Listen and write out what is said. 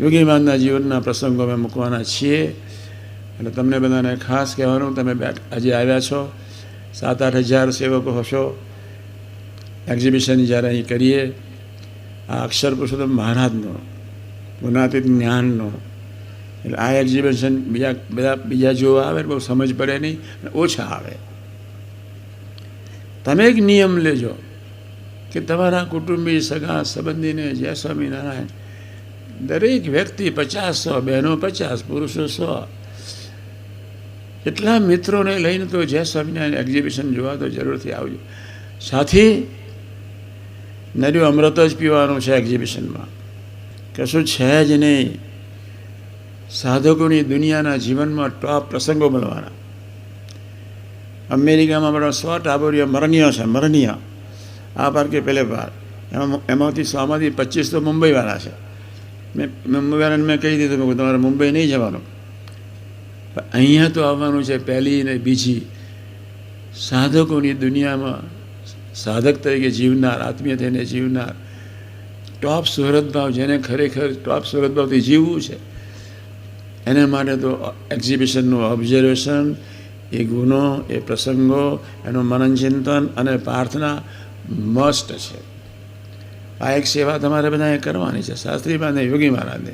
યોગી મહારાજના જીવનના પ્રસંગો અમે મૂકવાના છીએ. અને તમને બધાને ખાસ કહેવાનું, તમે આજે આવ્યા છો, 7-8 હજાર સેવકો હશો. એક્ઝિબિશન જ્યારે અહીં કરીએ, આ અક્ષર પુરુષોત્તમ મહારાજનો ગુણાતીત જ્ઞાનનો, એટલે આ એક્ઝિબિશન બીજા જોવા આવે બહુ સમજ પડે નહીં અને ઓછા આવે. તમે એક નિયમ લેજો કે તમારા કુટુંબી સગા સંબંધીને જય સ્વામિનારાયણ દરેક વ્યક્તિ 50-100, બહેનો 50, પુરુષો 100, એટલા મિત્રોને લઈને તો જય સ્વામિનારાયણ એક્ઝિબિશન જોવા તો જરૂરથી આવજો. સાથી નર્યું અમૃત જ પીવાનું છે એક્ઝિબિશનમાં, કશું છે જ નહીં. સાધકોની દુનિયાના જીવનમાં ટોપ પ્રસંગો મળવાના. અમેરિકામાં બરાબર 100 ટાબોરીઓ મરણીય છે, મરણીય આ પાર કે પેલે પાર. એમાંથી 100માંથી 25 તો મુંબઈવાળા છે. મુંબઈવાળાને મેં કહી દીધું કે તમારે મુંબઈ નહીં જવાનું, અહીંયા તો આવવાનું છે. પહેલી ને બીજી સાધકોની દુનિયામાં સાધક તરીકે જીવનાર, આત્મીય થઈને જીવનાર, ટોપ સુહૃદભાવ, જેને ખરેખર ટોપ સુહૃદભાવથી જીવવું છે, એને માટે તો એક્ઝિબિશનનું ઓબ્ઝર્વેશન, એ ગુનો, એ પ્રસંગો, એનું મનન ચિંતન અને પ્રાર્થના મસ્ટ છે. આ એક સેવા તમારે બધાએ કરવાની છે, શાસ્ત્રી મહારાજને, યોગી મહારાજને.